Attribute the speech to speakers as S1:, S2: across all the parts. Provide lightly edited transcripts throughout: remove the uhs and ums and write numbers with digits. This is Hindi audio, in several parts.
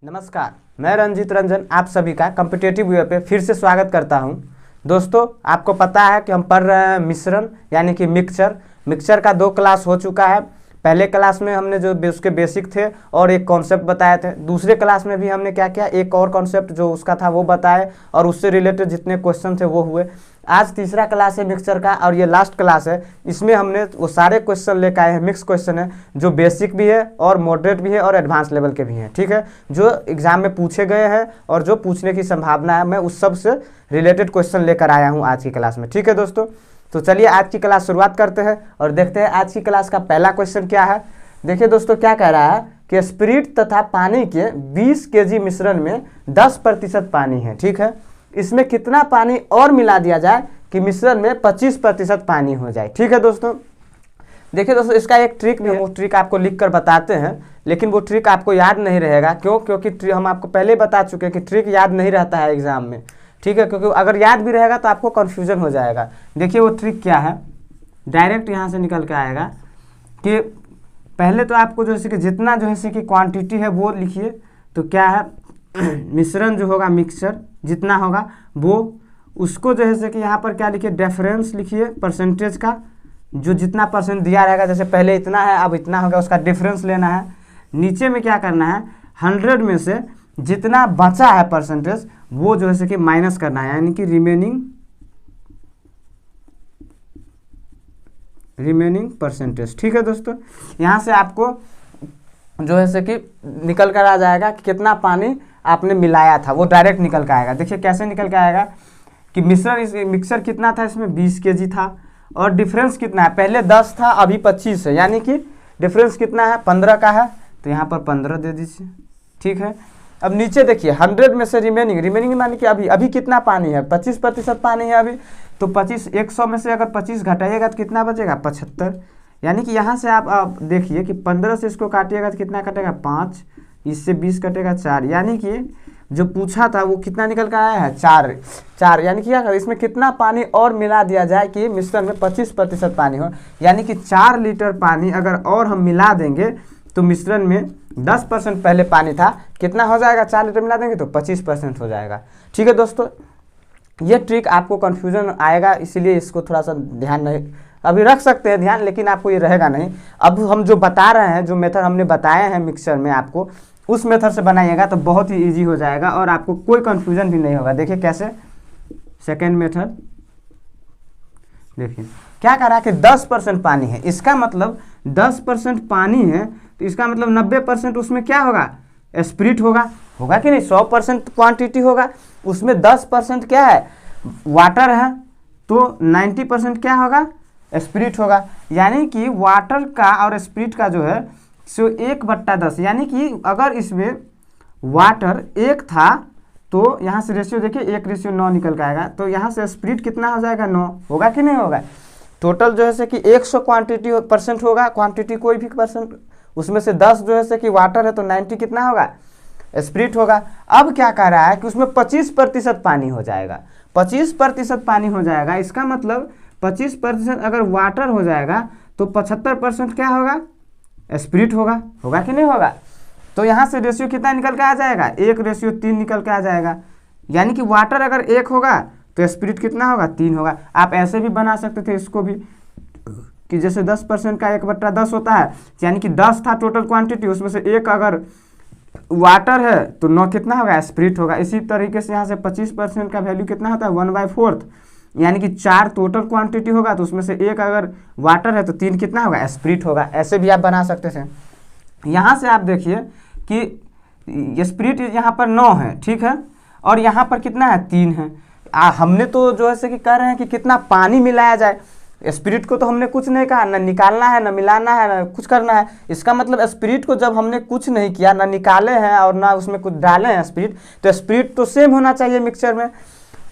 S1: नमस्कार, मैं रंजीत रंजन आप सभी का कॉम्पिटिटिव वे पे फिर से स्वागत करता हूं। दोस्तों, आपको पता है कि हम पढ़ रहे हैं मिश्रण यानी कि मिक्सचर का 2 क्लास हो चुका है। पहले क्लास में हमने जो उसके बेसिक थे और एक कॉन्सेप्ट बताए थे। दूसरे क्लास में भी हमने क्या किया, एक और कॉन्सेप्ट जो उसका था वो बताए और उससे रिलेटेड जितने क्वेश्चन थे वो हुए। आज तीसरा क्लास है मिक्सचर का और ये लास्ट क्लास है। इसमें हमने वो सारे क्वेश्चन लेकर आए हैं, मिक्स क्वेश्चन है जो बेसिक भी है और मॉडरेट भी है और एडवांस लेवल के भी हैं। ठीक है, जो एग्जाम में पूछे गए हैं और जो पूछने की संभावना है, मैं उस सब से रिलेटेड क्वेश्चन लेकर आया हूँ आज की क्लास में। ठीक है दोस्तों, तो चलिए आज की क्लास शुरुआत करते हैं और देखते हैं आज की क्लास का पहला क्वेश्चन क्या है। देखिए दोस्तों, क्या कह रहा है कि स्पिरिट तथा पानी के 20 केजी मिश्रण में 10% पानी है। ठीक है, इसमें कितना पानी और मिला दिया जाए कि मिश्रण में 25% पानी हो जाए। ठीक है दोस्तों, देखिए दोस्तों, इसका एक ट्रिक भी है। वो ट्रिक आपको लिख कर बताते हैं, लेकिन वो ट्रिक आपको याद नहीं रहेगा। क्यों? क्योंकि हम आपको पहले बता चुके हैं कि ट्रिक याद नहीं रहता है एग्जाम में। ठीक है, क्योंकि अगर याद भी रहेगा तो आपको कन्फ्यूजन हो जाएगा। देखिए वो ट्रिक क्या है, डायरेक्ट यहाँ से निकल के आएगा कि पहले तो आपको जैसे कि जितना जो है कि क्वांटिटी है वो लिखिए। तो क्या है, मिश्रण जो होगा मिक्सचर जितना होगा वो, उसको जो है कि यहाँ पर क्या लिखिए, डिफरेंस लिखिए परसेंटेज का। जो जितना परसेंट दिया रहेगा, जैसे पहले इतना है अब इतना होगा, उसका डिफरेंस लेना है। नीचे में क्या करना है, 100 में से जितना बचा है परसेंटेज वो जो है कि माइनस करना है, यानी कि रिमेनिंग परसेंटेज। ठीक है दोस्तों, यहाँ से आपको जो है कि निकल कर आ जाएगा कि कितना पानी आपने मिलाया था, वो डायरेक्ट निकल कर आएगा। देखिए कैसे निकल कर आएगा कि मिक्सर कितना था, इसमें 20 केजी था और डिफरेंस कितना है, पहले 10 था अभी 25 है, यानी कि डिफरेंस कितना है, 15 का है। तो यहाँ पर 15 दे दीजिए। ठीक है, अब नीचे देखिए 100 में से रिमेनिंग मानी कि अभी कितना पानी है, 25% पानी है अभी। तो 100 में से अगर 25 घटाइएगा तो कितना बचेगा, 75। यानी कि यहाँ से आप देखिए कि 15 से इसको काटिएगा तो कितना कटेगा, 5, इससे 20 कटेगा 4, यानी कि जो पूछा था वो कितना निकल कर आया है, 4। यानी कि क्या, इसमें कितना पानी और मिला दिया जाए कि मिश्रण में 25% पानी हो। यानी कि 4 लीटर पानी अगर और हम मिला देंगे तो मिश्रण में 10% पहले पानी था, कितना हो जाएगा, 4 लीटर मिला देंगे तो 25% हो जाएगा। ठीक है दोस्तों, ये ट्रिक आपको कन्फ्यूजन आएगा, इसीलिए इसको थोड़ा सा ध्यान नहीं, अभी रख सकते हैं ध्यान, लेकिन आपको ये रहेगा नहीं। अब हम जो बता रहे हैं, जो मेथड हमने बताए हैं मिक्सचर में, आपको उस मेथड से बनाइएगा तो बहुत ही इजी हो जाएगा और आपको कोई कन्फ्यूजन भी नहीं होगा। देखिए कैसे, सेकेंड मेथड देखिए क्या कह रहा है कि 10% पानी है, इसका मतलब 10% पानी है तो इसका मतलब 90% उसमें क्या होगा, स्पिरिट होगा कि नहीं। 100% क्वांटिटी होगा, उसमें 10% क्या है, वाटर है, तो 90% क्या होगा, स्पिरिट होगा। यानी कि वाटर का और स्पिरिट का जो है सो 1/10, यानी कि अगर इसमें वाटर 1 था तो यहाँ से रेशियो देखिए 1:9 निकल के आएगा। तो यहाँ से स्पिरिट कितना हो जाएगा, 9 होगा कि नहीं होगा। टोटल जो है कि 100 परसेंट होगा, क्वांटिटी कोई भी परसेंट, उसमें से 10 जो है कि वाटर है तो 90 कितना होगा, स्पिरिट होगा। अब क्या कह रहा है कि उसमें 25% पानी हो जाएगा, 25% पानी हो जाएगा। इसका मतलब 25% अगर वाटर हो जाएगा तो 75% क्या होगा, स्पिरिट होगा कि नहीं होगा। तो यहाँ से रेशियो कितना निकल के आ जाएगा, 1:3 निकल के आ जाएगा। यानी कि वाटर अगर 1 होगा तो स्पिरिट कितना होगा, 3 होगा। आप ऐसे भी बना सकते थे इसको भी कि जैसे 10% का 1/10 होता है, यानी कि 10 था टोटल क्वांटिटी, उसमें से 1 अगर वाटर है तो 9 कितना होगा, स्पिरिट होगा। इसी तरीके से यहाँ से 25% का वैल्यू कितना होता है, 1/4, यानी कि 4 टोटल क्वांटिटी होगा तो उसमें से 1 अगर वाटर है तो 3 कितना होगा, स्पिरिट होगा। ऐसे भी आप बना सकते थे। यहाँ से आप देखिए कि स्पिरिट यहाँ पर 9 है, ठीक है, और यहाँ पर कितना है, 3 है। हमने तो जो है कि कह रहे हैं कि कितना पानी मिलाया जाए, स्पिरिट को तो हमने कुछ नहीं कहा, ना निकालना है ना मिलाना है ना कुछ करना है। इसका मतलब स्पिरिट को जब हमने कुछ नहीं किया, ना निकाले हैं और ना उसमें कुछ डाले हैं स्पिरिट, तो स्पिरिट तो सेम होना चाहिए मिक्सचर में।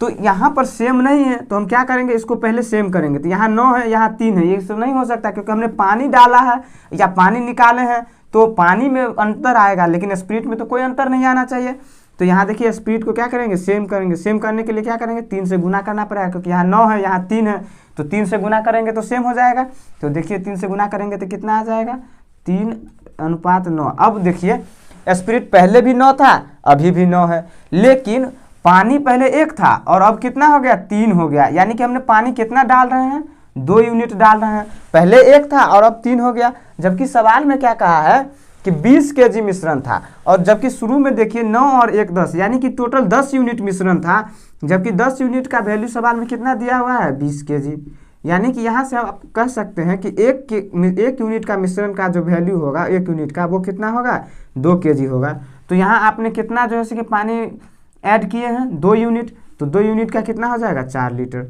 S1: तो यहाँ पर सेम नहीं है तो हम क्या करेंगे, इसको पहले सेम करेंगे। तो यहाँ 9 है, यहाँ 3 है, ये तो नहीं हो सकता क्योंकि हमने पानी डाला है या पानी निकाले हैं तो पानी में अंतर आएगा, लेकिन स्पिरिट में तो कोई अंतर नहीं आना चाहिए। तो यहाँ देखिए स्पिरिट को क्या करेंगे, सेम करेंगे। सेम करने के लिए क्या करेंगे, 3 से गुना करना पड़ेगा, क्योंकि यहाँ 9 है यहाँ 3 है, तो 3 से गुना करेंगे तो सेम हो जाएगा। तो देखिए 3 से गुना करेंगे तो कितना आ जाएगा, 3:9। अब देखिए स्पिरिट पहले भी 9 था, अभी भी 9 है, लेकिन पानी पहले 1 था और अब कितना हो गया, 3 हो गया। यानी कि हमने पानी कितना डाल रहे हैं, 2 यूनिट डाल रहे हैं। पहले 1 था और अब 3 हो गया। जबकि सवाल में क्या कहा है कि 20 kg मिश्रण था, और जबकि शुरू में देखिए 9 और 1 10, यानी कि टोटल 10 यूनिट मिश्रण था। जबकि 10 यूनिट का वैल्यू सवाल में कितना दिया हुआ है, 20 kg। यानी कि यहाँ से आप कह सकते हैं कि एक यूनिट का मिश्रण का जो वैल्यू होगा, 1 यूनिट का, वो कितना होगा, 2 kg होगा। तो यहाँ आपने कितना जो है कि पानी ऐड किए हैं, 2 यूनिट, तो 2 यूनिट का कितना हो जाएगा, 4 लीटर,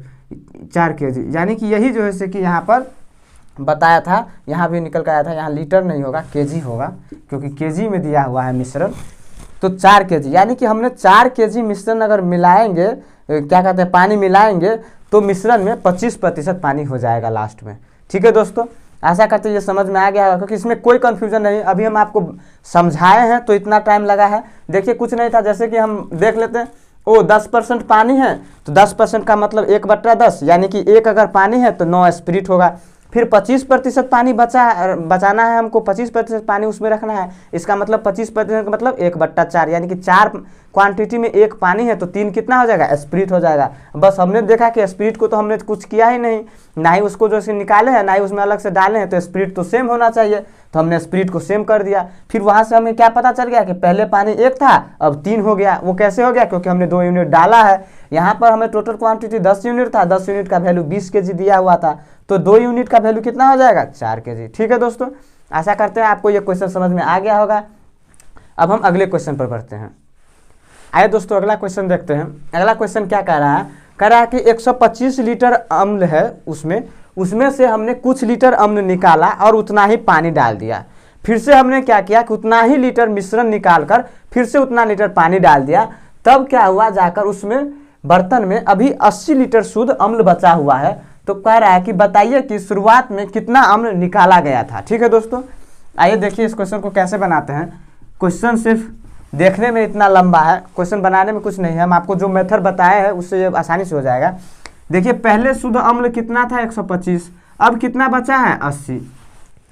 S1: 4 kg। यानी कि यही जो है कि यहाँ पर बताया था, यहाँ भी निकल कर आया था, यहाँ लीटर नहीं होगा, kg होगा, क्योंकि kg में दिया हुआ है मिश्रण। तो 4 kg, यानी कि हमने 4 kg मिश्रण अगर मिलाएंगे, क्या कहते हैं, पानी मिलाएंगे, तो मिश्रण में 25% पानी हो जाएगा लास्ट में। ठीक है दोस्तों, आशा करते ये समझ में आ गया होगा, क्योंकि इसमें कोई कन्फ्यूजन नहीं। अभी हम आपको समझाए हैं तो इतना टाइम लगा है। देखिए कुछ नहीं था, जैसे कि हम देख लेते हैं, 10% पानी है, तो 10% का मतलब 1/10, यानी कि 1 अगर पानी है तो 9 स्पिरिट होगा। फिर 25% पानी बचाना है हमको, 25% पानी उसमें रखना है। इसका मतलब 25% का मतलब 1/4, यानी कि 4 क्वांटिटी में 1 पानी है, तो 3 कितना हो जाएगा, स्पिरिट हो जाएगा। बस हमने देखा कि स्पिरिट को तो हमने कुछ किया ही नहीं, ना ही उसको जो निकाले हैं, ना ही उसमें अलग से डाले हैं, तो स्पिरिट तो सेम होना चाहिए, तो हमने स्पिरिट को सेम कर दिया। फिर वहाँ से हमें क्या पता चल गया कि पहले पानी 1 था, अब 3 हो गया। वो कैसे हो गया, क्योंकि हमने 2 यूनिट डाला है। यहाँ पर हमें टोटल क्वांटिटी 10 यूनिट था, 10 यूनिट का वैल्यू 20 kg दिया हुआ था, तो 2 यूनिट का वैल्यू कितना हो जाएगा, 4 kg। ठीक है दोस्तों, आशा करते हैं आपको ये क्वेश्चन समझ में आ गया होगा। अब हम अगले क्वेश्चन पर बढ़ते हैं। आइए दोस्तों अगला क्वेश्चन देखते हैं। अगला क्वेश्चन क्या कह रहा है, कह रहा है कि 125 लीटर अम्ल है, उसमें से हमने कुछ लीटर अम्ल निकाला और उतना ही पानी डाल दिया। फिर से हमने क्या किया कि उतना ही लीटर मिश्रण निकालकर फिर से उतना लीटर पानी डाल दिया। तब क्या हुआ, जाकर उसमें बर्तन में अभी 80 लीटर शुद्ध अम्ल बचा हुआ है। तो कह रहा है कि बताइए कि शुरुआत में कितना अम्ल निकाला गया था। ठीक है दोस्तों, आइए देखिए इस क्वेश्चन को कैसे बनाते हैं। क्वेश्चन सिर्फ देखने में इतना लंबा है, क्वेश्चन बनाने में कुछ नहीं है। हम आपको जो मेथड बताए हैं उससे ये आसानी से हो जाएगा। देखिए पहले शुद्ध अम्ल कितना था, 125, अब कितना बचा है, 80।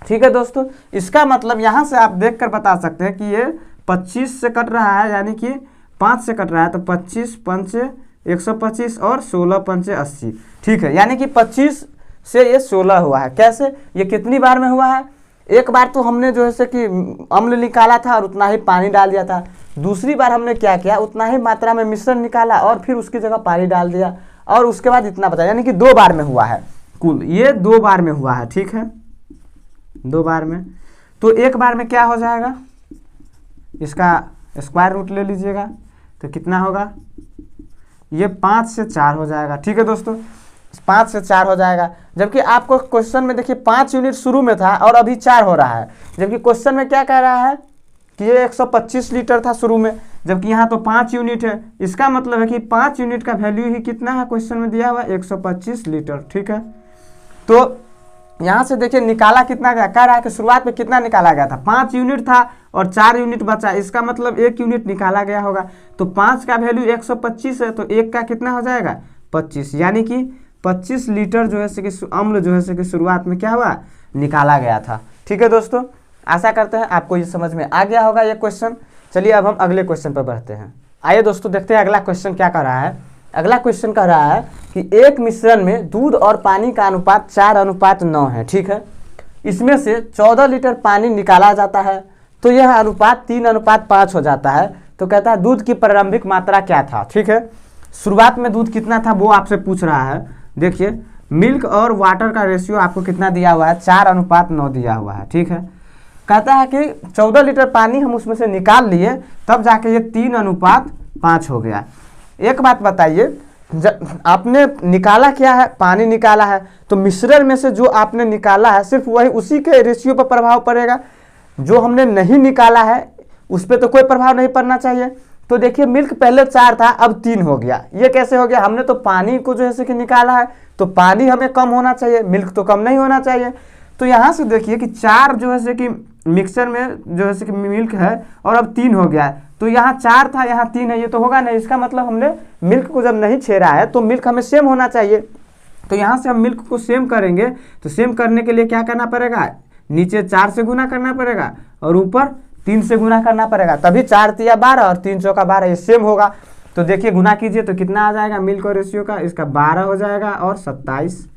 S1: ठीक है दोस्तों, इसका मतलब यहाँ से आप देख कर बता सकते हैं कि ये 25 से कट रहा है, यानी कि 5 से कट रहा है, तो 25 पंचे 125 और 16 पंचे 80। ठीक है, यानी कि 25 से ये 16 हुआ है। कैसे, ये कितनी बार में हुआ है, एक बार तो हमने जो है कि अम्ल निकाला था और उतना ही पानी डाल दिया था। दूसरी बार हमने क्या किया, उतना ही मात्रा में मिश्रण निकाला और फिर उसकी जगह पानी डाल दिया, और उसके बाद इतना बचा, यानी कि 2 बार में हुआ है कुल। ये 2 बार में हुआ है। ठीक है, 2 बार में। तो एक बार में क्या हो जाएगा, इसका स्क्वायर रूट ले लीजिएगा, तो कितना होगा, ये 5 से 4 हो जाएगा। ठीक है दोस्तों, 5 से 4 हो जाएगा। जबकि आपको क्वेश्चन में देखिए 5 यूनिट शुरू में था और अभी 4 हो रहा है। जबकि क्वेश्चन में क्या कह रहा है कि ये 125 लीटर था शुरू में, जबकि यहाँ तो 5 यूनिट है। इसका मतलब है कि 5 यूनिट का वैल्यू ही कितना है, क्वेश्चन में दिया हुआ 125 लीटर। ठीक है, तो यहाँ से देखिए निकाला कितना गया, कह रहा है कि शुरुआत में कितना निकाला गया था, 5 यूनिट था और 4 यूनिट बचा। इसका मतलब 1 यूनिट निकाला गया होगा। तो 5 का वैल्यू 125 है, तो 1 का कितना हो जाएगा, 25, यानी कि 25 लीटर जो है कि अम्ल जो है कि शुरुआत में क्या हुआ, निकाला गया था। ठीक है दोस्तों, आशा करते हैं आपको ये समझ में आ गया होगा ये क्वेश्चन। चलिए अब हम अगले क्वेश्चन पर बढ़ते हैं। आइए दोस्तों देखते हैं अगला क्वेश्चन क्या कर रहा है। अगला क्वेश्चन कह रहा है कि एक मिश्रण में दूध और पानी का अनुपात 4:9 है। ठीक है, इसमें से 14 लीटर पानी निकाला जाता है, तो यह अनुपात 3:5 हो जाता है। तो कहता है दूध की प्रारंभिक मात्रा क्या था। ठीक है, शुरुआत में दूध कितना था वो आपसे पूछ रहा है। देखिए मिल्क और वाटर का रेशियो आपको कितना दिया हुआ है, 4:9 दिया हुआ है। ठीक है, कहता है कि 14 लीटर पानी हम उसमें से निकाल लिए, तब जाके ये 3:5 हो गया। एक बात बताइए, आपने निकाला क्या है, पानी निकाला है, तो मिश्रण में से जो आपने निकाला है सिर्फ वही उसी के रेशियो पर प्रभाव पड़ेगा। जो हमने नहीं निकाला है उस पर तो कोई प्रभाव नहीं पड़ना चाहिए। तो देखिए मिल्क पहले 4 था, अब 3 हो गया। ये कैसे हो गया, हमने तो पानी को जो है कि निकाला है, तो पानी हमें कम होना चाहिए, मिल्क तो कम नहीं होना चाहिए। तो यहाँ से देखिए कि 4 जो है कि मिक्सर में जो है कि मिल्क है और अब 3 हो गया है। तो यहाँ 4 था, यहाँ 3 है, ये तो होगा नहीं। इसका मतलब हमने मिल्क को जब नहीं छेड़ा है तो मिल्क हमें सेम होना चाहिए। तो यहाँ से हम मिल्क को सेम करेंगे, तो सेम करने के लिए क्या करना पड़ेगा, नीचे 4 से गुना करना पड़ेगा और ऊपर 3 से गुना करना पड़ेगा, तभी 4 तिया 12 और 3 चौका 12 ये सेम होगा। तो देखिए गुना कीजिए तो कितना आ जाएगा मिल्क और रेशियो का, इसका 12 हो जाएगा और 27,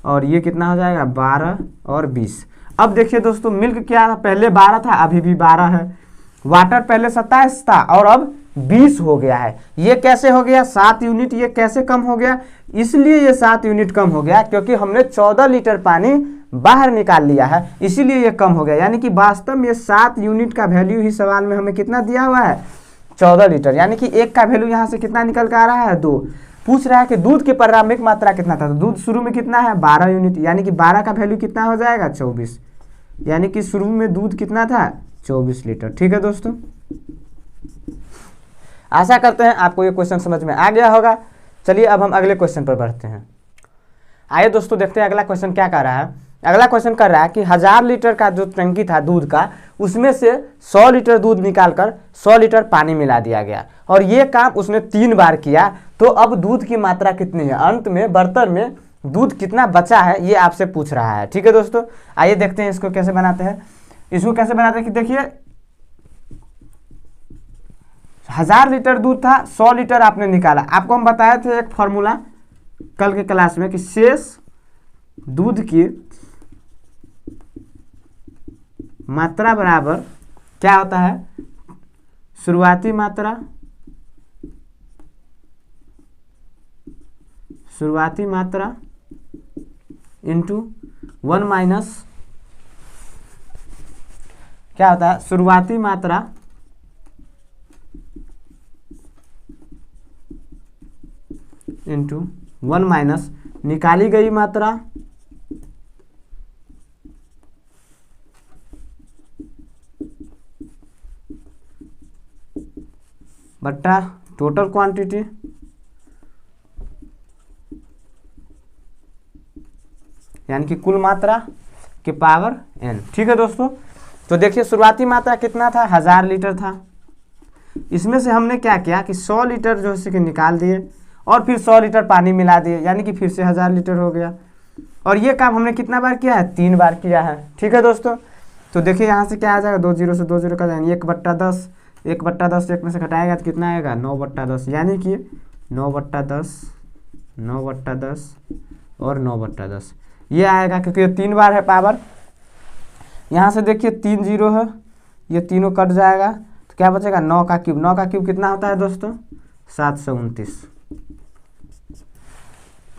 S1: और ये कितना हो जाएगा 12 और 20। अब देखिए दोस्तों मिल्क क्या था, पहले 12 था अभी भी 12 है, वाटर पहले 27 था और अब 20 हो गया है। ये कैसे हो गया 7 यूनिट, ये कैसे कम हो गया, इसलिए ये 7 यूनिट कम हो गया क्योंकि हमने 14 लीटर पानी बाहर निकाल लिया है, इसीलिए ये कम हो गया। यानी कि वास्तव में 7 यूनिट का वैल्यू ही सवाल में हमें कितना दिया हुआ है 14 लीटर, यानी कि एक का वैल्यू यहाँ से कितना निकल के आ रहा है 2। पूछ रहा है कि दूध की प्रारंभिक मात्रा कितना था, तो दूध शुरू में कितना है 12 यूनिट, यानी कि 12 का वैल्यू कितना हो जाएगा 24, यानी कि शुरू में दूध कितना था 24 लीटर। ठीक है दोस्तों, आशा करते हैं आपको ये क्वेश्चन समझ में आ गया होगा। चलिए अब हम अगले क्वेश्चन पर बढ़ते हैं। आइए दोस्तों देखते हैं अगला क्वेश्चन क्या कर रहा है। अगला क्वेश्चन कर रहा है कि 1000 लीटर का जो टंकी था दूध का, उसमें से 100 लीटर दूध निकालकर 100 लीटर पानी मिला दिया गया और ये काम उसने 3 बार किया। तो अब दूध की मात्रा कितनी है, अंत में बर्तन में दूध कितना बचा है, ये आपसे पूछ रहा है। ठीक है दोस्तों, आइए देखते हैं इसको कैसे बनाते हैं। इसको कैसे बनाते हैं कि देखिए 1000 लीटर दूध था, 100 लीटर आपने निकाला। आपको हम बताए थे एक फॉर्मूला कल के क्लास में कि शेष दूध की मात्रा बराबर क्या होता है, शुरुआती मात्रा इंटू 1 माइनस क्या होता है शुरुआती मात्रा इंटू 1 माइनस निकाली गई मात्रा बट्टा टोटल क्वांटिटी यानी कि कुल मात्रा के पावर n। ठीक है दोस्तों, तो देखिए शुरुआती मात्रा कितना था 1000 लीटर था, इसमें से हमने क्या किया कि 100 लीटर जो है कि निकाल दिए और फिर 100 लीटर पानी मिला दिए, यानी कि फिर से 1000 लीटर हो गया। और ये काम हमने कितना बार किया है 3 बार किया है। ठीक है दोस्तों, तो देखिए यहाँ से क्या आ जाएगा 2 जीरो से 2 जीरो का जाएंगे 1/10, 1/10 1 में से घटाएगा तो कितना आएगा 9/10, यानी कि 9/10, 9/10 और 9/10 ये आएगा क्योंकि ये 3 बार है पावर। यहाँ से देखिए 3 जीरो है, ये तीनों कट जाएगा तो क्या बचेगा 9 का क्यूब। 9 का क्यूब कितना होता है दोस्तों 729।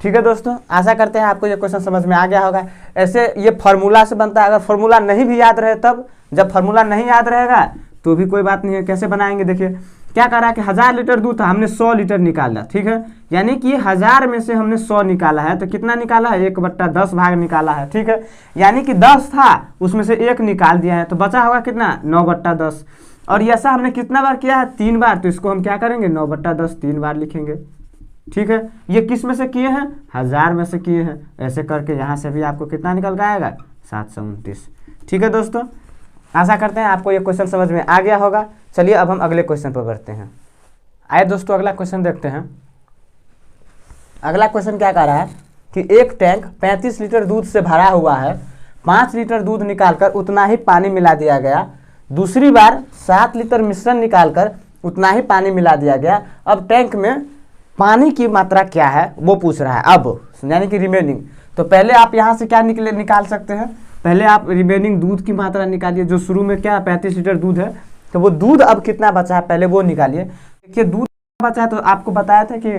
S1: ठीक है दोस्तों, आशा करते हैं आपको ये क्वेश्चन समझ में आ गया होगा। ऐसे ये फार्मूला से बनता है, अगर फार्मूला नहीं भी याद रहे तब, जब फार्मूला नहीं याद रहेगा तो भी कोई बात नहीं है। कैसे बनाएंगे देखिए, क्या कर रहा है कि 1000 लीटर दूध था, हमने 100 लीटर निकाला। ठीक है, यानी कि 1000 में से हमने 100 निकाला है, तो कितना निकाला है 1/10 भाग निकाला है। ठीक है, यानी कि 10 था उसमें से 1 निकाल दिया है, तो बचा होगा कितना 9/10। और ऐसा हमने कितना बार किया है 3 बार, तो इसको हम क्या करेंगे 9/10 3 बार लिखेंगे। ठीक है, ये किस में से किए हैं 1000 में से किए हैं। ऐसे करके यहाँ से भी आपको कितना निकल के आएगा 729। ठीक है दोस्तों, आशा करते हैं आपको ये क्वेश्चन समझ में आ गया होगा। चलिए अब हम अगले क्वेश्चन पर बढ़ते हैं। आइए दोस्तों अगला क्वेश्चन देखते हैं। अगला क्वेश्चन क्या कह रहा है कि एक टैंक 35 लीटर दूध से भरा हुआ है, 5 लीटर दूध निकालकर उतना ही पानी मिला दिया गया। दूसरी बार 7 लीटर मिश्रण निकालकर उतना ही पानी मिला दिया गया। अब टैंक में पानी की मात्रा क्या है वो पूछ रहा है, अब यानी कि रिमेनिंग। तो पहले आप यहाँ से क्या निकाल सकते हैं, पहले आप रिमेनिंग दूध की मात्रा निकालिए। जो शुरू में क्या 35 लीटर दूध है, तो वो दूध अब कितना बचा है पहले वो निकालिए। देखिए दूध बचा है तो आपको बताया था कि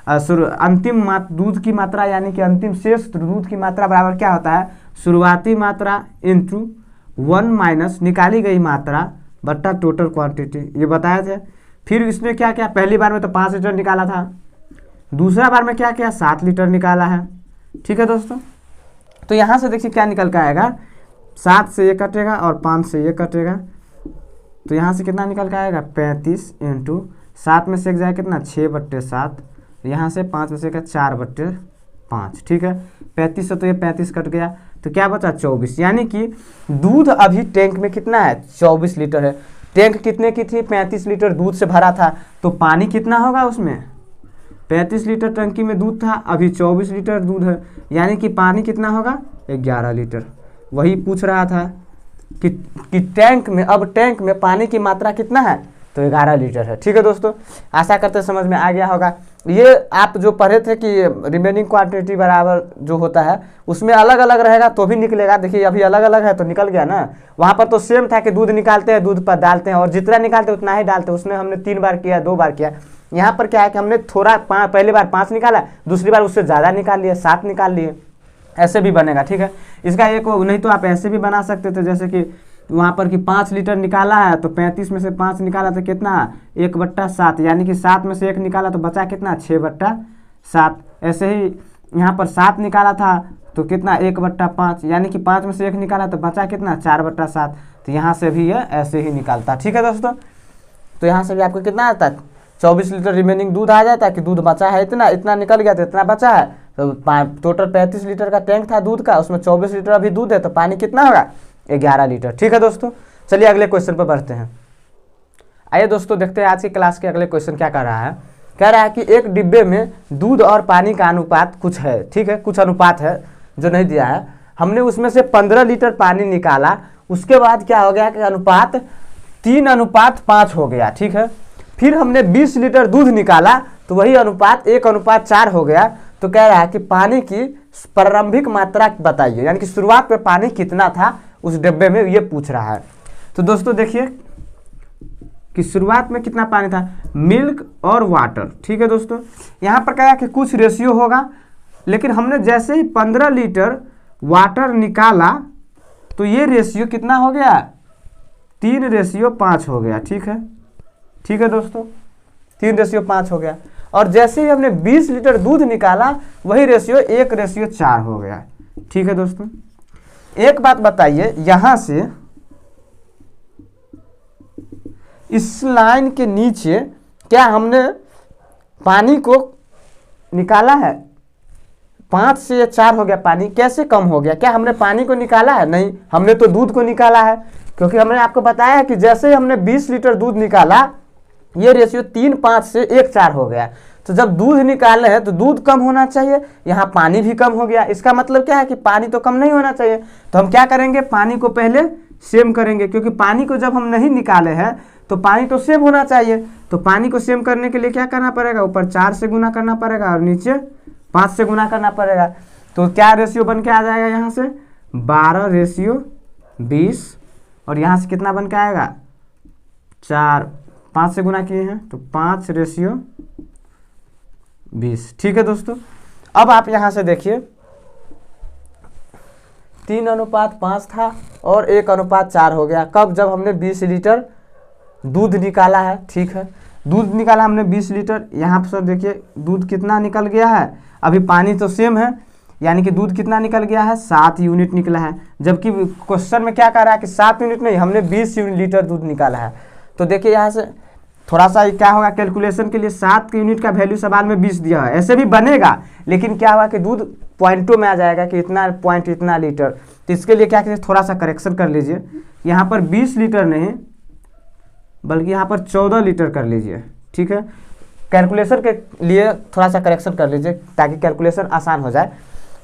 S1: अंतिम दूध की मात्रा यानी कि अंतिम शेष दूध की मात्रा बराबर क्या होता है शुरुआती मात्रा इंटू 1 माइनस निकाली गई मात्रा बट्टा टोटल क्वांटिटी, ये बताया था। फिर इसने क्या किया, पहली बार में तो 5 लीटर निकाला था, दूसरा बार में क्या किया 7 लीटर निकाला है। ठीक है दोस्तों, तो यहाँ से देखिए क्या निकल कर आएगा, 7 से ये कटेगा और 5 से ये कटेगा, तो यहाँ से कितना निकल कर आएगा 35 इंटू 7 में से एक जाएगा कितना 6/7, यहाँ से 5 में से का 4/5। ठीक है, 35 से तो ये 35 कट गया, तो क्या बचा 24, यानी कि दूध अभी टैंक में कितना है 24 लीटर है। टैंक कितने की थी 35 लीटर दूध से भरा था, तो पानी कितना होगा उसमें 35 लीटर टंकी में दूध था, अभी 24 लीटर दूध है, यानी कि पानी कितना होगा 11 लीटर। वही पूछ रहा था कि टैंक में, अब टैंक में पानी की मात्रा कितना है, तो 11 लीटर है। ठीक है दोस्तों, आशा करते समझ में आ गया होगा। ये आप जो पढ़े थे कि रिमेनिंग क्वांटिटी बराबर जो होता है उसमें अलग अलग रहेगा तो भी निकलेगा। देखिए अभी अलग अलग है तो निकल गया ना। वहाँ पर तो सेम था कि दूध निकालते हैं, दूध पर डालते हैं और जितना निकालते हैं उतना ही डालते हैं। उसमें हमने 3 बार किया, 2 बार किया। यहाँ पर क्या है कि हमने थोड़ा पहली बार 5 निकाला, दूसरी बार उससे ज़्यादा निकाल लिए, 7 निकाल लिए। ऐसे भी बनेगा। ठीक है, इसका एक नहीं तो आप ऐसे भी बना सकते थे, जैसे कि वहाँ पर कि 5 लीटर निकाला है तो 35 में से 5 निकाला तो कितना, 1/7, यानी कि 7 में से 1 निकाला तो बचा कितना, 6/7। ऐसे ही यहाँ पर 7 निकाला था तो कितना, 1/5, यानी कि 5 में से 1 निकाला तो बचा कितना, 4/7। तो यहाँ से भी ये ऐसे ही निकालता। ठीक है दोस्तों, तो यहाँ से भी आपको कितना आता है, 24 लीटर रिमेनिंग दूध आ जाता है कि दूध बचा है इतना, इतना निकल गया तो इतना बचा है। तो टोटल 35 लीटर का टैंक था दूध का, उसमें 24 लीटर अभी दूध है तो पानी कितना होगा, 11 लीटर। ठीक है दोस्तों, चलिए अगले क्वेश्चन पर बढ़ते हैं। आइए दोस्तों देखते हैं आज की क्लास के अगले क्वेश्चन क्या कर रहा है। कह रहा है कि एक डिब्बे में दूध और पानी का अनुपात कुछ है। ठीक है, कुछ अनुपात है जो नहीं दिया है। हमने उसमें से 15 लीटर पानी निकाला, उसके बाद क्या हो गया कि अनुपात 3:5 हो गया। ठीक है, फिर हमने 20 लीटर दूध निकाला तो वही अनुपात 1:4 हो गया। तो कह रहा है कि पानी की प्रारंभिक मात्रा बताइए, यानी कि शुरुआत में पानी कितना था उस डिब्बे में, ये पूछ रहा है। तो दोस्तों देखिए कि शुरुआत में कितना पानी था, मिल्क और वाटर। ठीक है दोस्तों, यहाँ पर कहा कि कुछ रेशियो होगा, लेकिन हमने जैसे ही 15 लीटर वाटर निकाला तो ये रेशियो कितना हो गया, 3:5 हो गया। ठीक है, ठीक है दोस्तों, 3:5 हो गया। और जैसे ही हमने 20 लीटर दूध निकाला वही रेशियो 1:4 हो गया। ठीक है दोस्तों, एक बात बताइए, यहां से इस लाइन के नीचे क्या हमने पानी को निकाला है, 5 से ये 4 हो गया, पानी कैसे कम हो गया, क्या हमने पानी को निकाला है, नहीं, हमने तो दूध को निकाला है। क्योंकि हमने आपको बताया है कि जैसे ही हमने 20 लीटर दूध निकाला ये रेशियो 3:5 से 1:4 हो गया। तो जब दूध निकालना है तो दूध कम होना चाहिए, यहाँ पानी भी कम हो गया। इसका मतलब क्या है कि पानी तो कम नहीं होना चाहिए। तो हम क्या करेंगे, पानी को पहले सेम करेंगे, क्योंकि पानी को जब हम नहीं निकाले हैं तो पानी तो सेम होना चाहिए। तो पानी को सेम करने के लिए क्या करना पड़ेगा, ऊपर 4 से गुना करना पड़ेगा और नीचे 5 से गुना करना पड़ेगा। तो क्या रेशियो बन के आ जाएगा, यहाँ से 12:20 और यहाँ से कितना बन के आएगा, 4, 5 से गुना किए हैं तो 5:20। ठीक है दोस्तों, अब आप यहाँ से देखिए 3:5 था और 1:4 हो गया। कब, जब हमने 20 लीटर दूध निकाला है। ठीक है, दूध निकाला हमने 20 लीटर, यहाँ पर देखिए दूध कितना निकल गया है, अभी पानी तो सेम है, यानी कि दूध कितना निकल गया है, 7 यूनिट निकला है। जबकि क्वेश्चन में क्या कह रहा है कि 7 यूनिट नहीं, हमने 20 लीटर दूध निकाला है। तो देखिए यहाँ से थोड़ा सा क्या होगा, कैलकुलेशन के लिए 7 यूनिट का वैल्यू सवाल में 20 दिया है, ऐसे भी बनेगा, लेकिन क्या हुआ कि दूध पॉइंटों में आ जाएगा कि इतना पॉइंट इतना लीटर। तो इसके लिए क्या कीजिए, थोड़ा सा करेक्शन कर लीजिए, यहाँ पर 20 लीटर नहीं बल्कि यहाँ पर 14 लीटर कर लीजिए। ठीक है, कैलकुलेशन के लिए थोड़ा सा करेक्शन कर लीजिए ताकि कैलकुलेशन आसान हो जाए।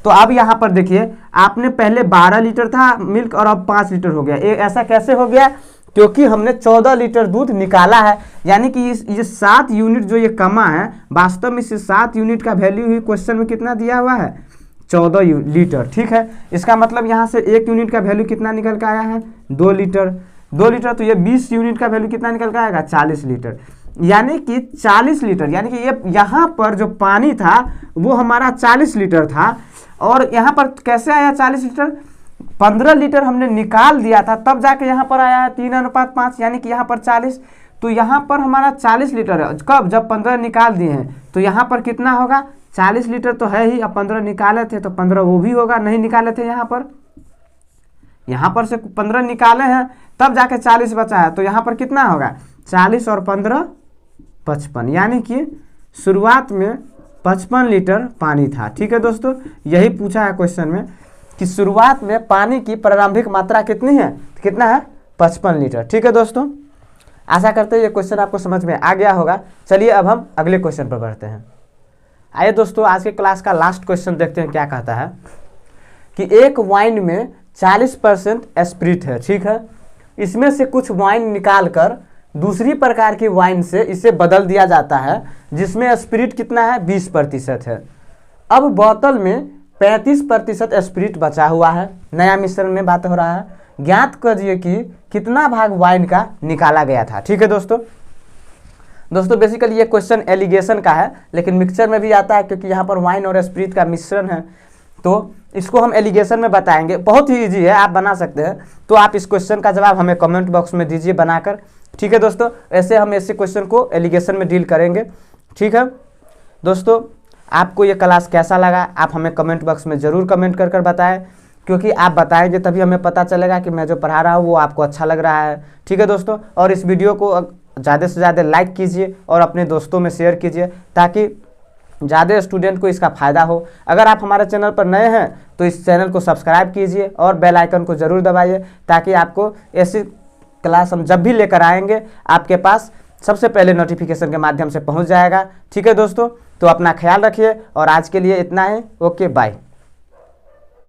S1: तो अब यहाँ पर देखिए आपने पहले 12 लीटर था मिल्क और अब 5 लीटर हो गया। ऐसा कैसे हो गया, क्योंकि हमने 14 लीटर दूध निकाला है, यानी कि ये 7 यूनिट जो ये कमा है, वास्तव में इस 7 यूनिट का वैल्यू ही क्वेश्चन में कितना दिया हुआ है, 14 लीटर। ठीक है, इसका मतलब यहाँ से 1 यूनिट का वैल्यू कितना निकल के आया है, 2 लीटर। 2 लीटर तो ये 20 यूनिट का वैल्यू कितना निकल के आएगा, 40 लीटर। यानी कि 40 लीटर, यानी कि ये यहाँ पर जो पानी था वो हमारा 40 लीटर था। और यहाँ पर कैसे आया 40 लीटर, 15 लीटर हमने निकाल दिया था तब जाके यहाँ पर आया है 3:5, यानी कि यहाँ पर 40। तो यहाँ पर हमारा 40 लीटर है, कब, जब 15 निकाल दिए हैं। तो यहाँ पर कितना होगा, 40 लीटर तो है ही, अब 15 निकाले थे तो 15 वो भी होगा, नहीं निकाले थे यहाँ पर से 15 निकाले हैं तब जाके 40 बचा है। तो यहाँ पर कितना होगा, 40 और 15 55, यानी कि शुरुआत में 55 लीटर पानी था। ठीक है दोस्तों, यही पूछा है क्वेश्चन में कि शुरुआत में पानी की प्रारंभिक मात्रा कितनी है, कितना है, 55 लीटर। ठीक है दोस्तों, आशा करते हैं ये क्वेश्चन आपको समझ में आ गया होगा। चलिए अब हम अगले क्वेश्चन पर बढ़ते हैं। आइए दोस्तों आज के क्लास का लास्ट क्वेश्चन देखते हैं क्या कहता है कि एक वाइन में 40% स्प्रिट है, ठीक है। इसमें से कुछ वाइन निकाल कर दूसरी प्रकार की वाइन से इसे बदल दिया जाता है, जिसमें स्पिरिट कितना है, 20% है। अब बोतल में 35% स्पिरिट बचा हुआ है, नया मिश्रण में बात हो रहा है। ज्ञात करिए कि कितना भाग वाइन का निकाला गया था, ठीक है दोस्तों। बेसिकली ये क्वेश्चन एलिगेशन का है, लेकिन मिक्सचर में भी आता है, क्योंकि यहाँ पर वाइन और स्पिरिट का मिश्रण है, तो इसको हम एलिगेशन में बताएंगे। बहुत ही इजी है, आप बना सकते हैं। तो आप इस क्वेश्चन का जवाब हमें कमेंट बॉक्स में दीजिए बनाकर, ठीक है दोस्तों। ऐसे हम ऐसे क्वेश्चन को एलिगेशन में डील करेंगे, ठीक है दोस्तों। आपको ये क्लास कैसा लगा आप हमें कमेंट बॉक्स में ज़रूर कमेंट कर कर बताएं, क्योंकि आप बताएंगे तभी हमें पता चलेगा कि मैं जो पढ़ा रहा हूँ वो आपको अच्छा लग रहा है, ठीक है दोस्तों। और इस वीडियो को ज़्यादा से ज़्यादा लाइक कीजिए और अपने दोस्तों में शेयर कीजिए, ताकि ज़्यादा स्टूडेंट को इसका फ़ायदा हो। अगर आप हमारे चैनल पर नए हैं तो इस चैनल को सब्सक्राइब कीजिए और बेल आइकन को ज़रूर दबाइए, ताकि आपको ऐसी क्लास हम जब भी लेकर आएंगे आपके पास सबसे पहले नोटिफिकेशन के माध्यम से पहुंच जाएगा, ठीक है दोस्तों। तो अपना ख्याल रखिए और आज के लिए इतना ही। Okay bye.